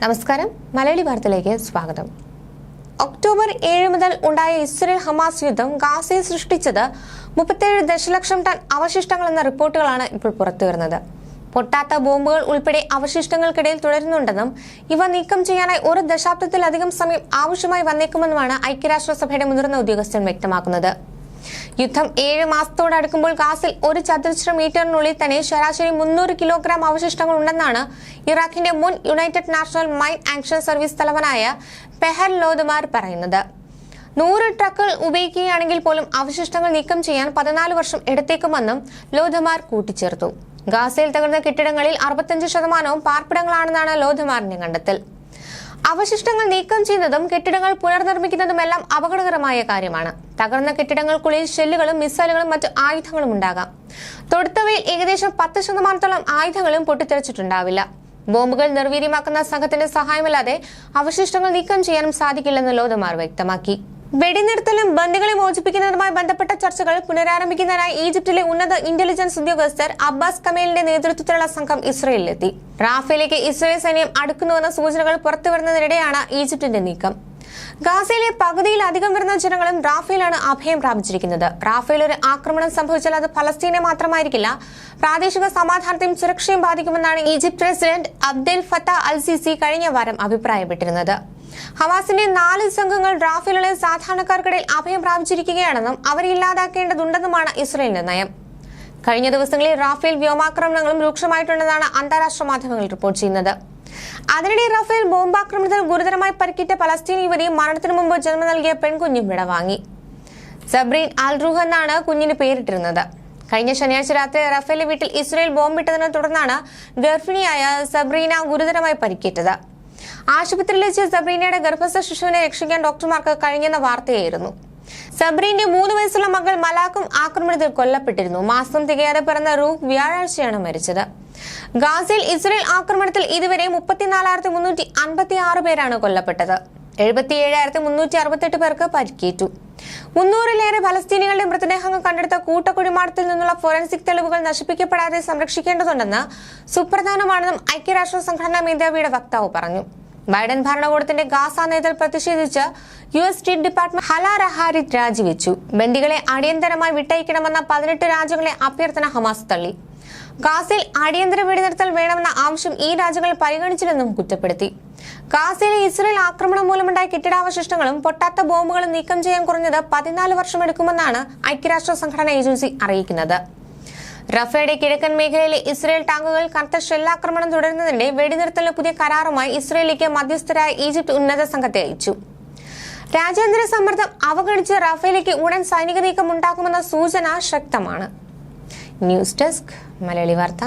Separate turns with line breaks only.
നമസ്കാരം, മലയാളി വാർത്തയിലേക്ക് സ്വാഗതം. ഒക്ടോബർ 7 മുതൽ ഉണ്ടായ ഇസ്രയേൽ ഹമാസ് യുദ്ധം ഗാസയിൽ സൃഷ്ടിച്ചത് 37 ദശലക്ഷം ടൺ അവശിഷ്ടങ്ങൾ എന്ന റിപ്പോർട്ടുകളാണ് ഇപ്പോൾ പുറത്തുവരുന്നത്. പൊട്ടാത്ത ബോംബുകൾ ഉൾപ്പെടെ അവശിഷ്ടങ്ങൾക്കിടയിൽ തുടരുന്നുണ്ടെന്നും ഇവ നീക്കം ചെയ്യാനായി 1 ദശാബ്ദത്തിലധികം സമയം ആവശ്യമായി വന്നേക്കുമെന്നുമാണ് ഐക്യരാഷ്ട്രസഭയുടെ മുതിർന്ന ഉദ്യോഗസ്ഥൻ വ്യക്തമാക്കുന്നത്. യുദ്ധം 7 മാസത്തോടടുക്കുമ്പോൾ ഗാസിൽ 1 ചതുരശ്ര മീറ്ററിനുള്ളിൽ തന്നെ ശരാശരി 300 കിലോഗ്രാം അവശിഷ്ടങ്ങൾ ഉണ്ടെന്നാണ് ഇറാഖിന്റെ മുൻ United national mine action service തലവനായ പെഹർ ലോദമാർ പറയുന്നത്. 100 ട്രക്കുകൾ ഉപയോഗിക്കുകയാണെങ്കിൽ പോലും അവശിഷ്ടങ്ങൾ നീക്കം ചെയ്യാൻ 14 വർഷം എടുത്തേക്കുമെന്നും ലോദമാർ കൂട്ടിച്ചേർത്തു. ഗാസയിൽ തകർന്ന കെട്ടിടങ്ങളിൽ 65% പാർപ്പിടങ്ങളാണെന്നാണ് ലോദമാറിന്റെ കണ്ടെത്തൽ. അവശിഷ്ടങ്ങൾ നീക്കം ചെയ്യുന്നതും കെട്ടിടങ്ങൾ പുനർനിർമ്മിക്കുന്നതുമെല്ലാം അപകടകരമായ കാര്യമാണ്. തകർന്ന കെട്ടിടങ്ങൾക്കുള്ളിൽ ഷെല്ലുകളും മിസൈലുകളും മറ്റു ആയുധങ്ങളും ഉണ്ടാകാം. തൊടുത്തവയിൽ ഏകദേശം 10% ആയുധങ്ങളും പൊട്ടിത്തെറിച്ചിട്ടുണ്ടാവില്ല. ബോംബുകൾ നിർവീര്യമാക്കുന്ന സംഘത്തിന്റെ സഹായമില്ലാതെ അവശിഷ്ടങ്ങൾ നീക്കം ചെയ്യാനും സാധിക്കില്ലെന്ന് ലോദമാർ വ്യക്തമാക്കി. വെടിനിർത്തലും ബന്ദികളെ മോചിപ്പിക്കുന്നതുമായി ബന്ധപ്പെട്ട ചർച്ചകൾ പുനരാരംഭിക്കുന്നതിനായി ഈജിപ്തിലെ ഉന്നത ഇന്റലിജൻസ് ഉദ്യോഗസ്ഥർ അബ്ബാസ് കമേലിന്റെ നേതൃത്വത്തിലുള്ള സംഘം ഇസ്രയേലിലെത്തി. റാഫേലേക്ക് ഇസ്രയേൽ സൈന്യം അടുക്കുന്നുവെന്ന സൂചനകൾ പുറത്തുവരുന്നതിനിടെയാണ് ഈജിപ്തിന്റെ നീക്കം. ഗാസയിലെ പകുതിയിലധികം വരുന്ന ജനങ്ങളും റാഫേലാണ് അഭയം പ്രാപിച്ചിരിക്കുന്നത്. റാഫേൽ ഒരു ആക്രമണം സംഭവിച്ചാൽ അത് ഫലസ്തീനെ മാത്രമായിരിക്കില്ല, പ്രാദേശിക സമാധാനത്തെയും സുരക്ഷയും ബാധിക്കുമെന്നാണ് Egypt president Abdel Fattah al Sisi കഴിഞ്ഞ വാരം അഭിപ്രായപ്പെട്ടിരുന്നത്. ഹമാസിന്റെ 4 സംഘങ്ങൾ റാഫേലിലെ സാധാരണക്കാർക്കിടയിൽ അഭയം പ്രാപിച്ചിരിക്കുകയാണെന്നും അവരെ ഇല്ലാതാക്കേണ്ടതുണ്ടെന്നുമാണ് ഇസ്രയേലിന്റെ നയം. കഴിഞ്ഞ ദിവസങ്ങളിൽ റാഫേൽ വ്യോമാക്രമണങ്ങളും രൂക്ഷമായിട്ടുണ്ടെന്നാണ് അന്താരാഷ്ട്ര മാധ്യമങ്ങൾ റിപ്പോർട്ട് ചെയ്യുന്നത്. അതിനിടെ റാഫേൽ ബോംബാക്രമണത്തിൽ ഗുരുതരമായി പരിക്കേറ്റ പലസ്തീൻ യുവതിയും മരണത്തിനു മുമ്പ് ജന്മം നൽകിയ പെൺകുഞ്ഞും വിടവാങ്ങി. സബ്രീൻ അൽ റൂഹ് എന്നാണ് കുഞ്ഞിന് പേരിട്ടിരുന്നത്. കഴിഞ്ഞ ശനിയാഴ്ച രാത്രി റാഫേലിന്റെ വീട്ടിൽ ഇസ്രയേൽ ബോംബിട്ടതിനെ തുടർന്നാണ് ഗർഭിണിയായ സബ്രീന ഗുരുതരമായി പരിക്കേറ്റത്. ആശുപത്രിയിൽ വെച്ച് സബ്രീനയുടെ ഗർഭസ്ഥ ശിശുവിനെ രക്ഷിക്കാൻ ഡോക്ടർമാർക്ക് കഴിഞ്ഞെന്ന വാർത്തയായിരുന്നു. സബ്രീന്റെ 3 വയസ്സുള്ള മകൾ മലാക്കും ആക്രമണത്തിൽ കൊല്ലപ്പെട്ടിരുന്നു. മാസം തികയാതെ പിറന്ന റൂഹ് വ്യാഴാഴ്ചയാണ് മരിച്ചത്. ഗാസയിൽ ഇസ്രയേൽ ആക്രമണത്തിൽ ഇതുവരെ 34,356 പേരാണ് കൊല്ലപ്പെട്ടത്. 77,368 പേർക്ക് പരിക്കേറ്റു. 300-ലേറെ ഫലസ്തീനികളുടെ മൃതദേഹങ്ങൾ കണ്ടെടുത്ത കൂട്ടക്കുഴിമാടത്തിൽ നിന്നുള്ള ഫോറൻസിക് തെളിവുകൾ നശിപ്പിക്കപ്പെടാതെ സംരക്ഷിക്കേണ്ടതുണ്ടെന്ന് സുപ്രധാനമാണെന്നും ഐക്യരാഷ്ട്ര സംഘടനാ മേധാവിയുടെ വക്താവ് പറഞ്ഞു. ബൈഡൻ ഭരണകൂടത്തിന്റെ ഗാസ നയത്തിൽ പ്രതിഷേധിച്ച് US സ്റ്റേറ്റ് ഡിപ്പാർട്ട്മെന്റ് ഹലാ റഹാരി രാജിവെച്ചു. ബന്ദികളെ അടിയന്തരമായി വിട്ടയക്കണമെന്ന 18 രാജ്യങ്ങളെ അഭ്യർത്ഥന ഹമാസ് തള്ളി. ഗാസയിൽ അടിയന്തര വെടിനിർത്തൽ വേണമെന്ന ആവശ്യം ഈ രാജ്യങ്ങൾ പരിഗണിച്ചില്ലെന്നും കുറ്റപ്പെടുത്തി. ഗാസയിലെ ഇസ്രയേൽ ആക്രമണം മൂലമുണ്ടായ കെട്ടിടാവശിഷ്ടങ്ങളും പൊട്ടാത്ത ബോംബുകളും നീക്കം ചെയ്യാൻ കുറഞ്ഞത് 14 വർഷം എടുക്കുമെന്നാണ് ഐക്യരാഷ്ട്ര സംഘടനാ ഏജൻസി അറിയിക്കുന്നത്. റഫയുടെ കിഴക്കൻ മേഖലയിലെ ഇസ്രയേൽ ടാങ്കുകൾ കനത്ത ഷെല്ലാക്രമണം തുടരുന്നതിനിടെ വെടിനിർത്തലിന് പുതിയ കരാറുമായി ഇസ്രയേലിലേക്ക് മധ്യസ്ഥരായ ഈജിപ്ത് ഉന്നത സംഘത്തെ അയച്ചു. രാജ്യാന്തര സമ്മർദ്ദം അവഗണിച്ച് റഫയിലേക്ക് ഉടൻ സൈനിക നീക്കം ഉണ്ടാക്കുമെന്ന സൂചന ശക്തമാണ്. ന്യൂസ് ഡെസ്ക്, മലയാളി വാർത്ത.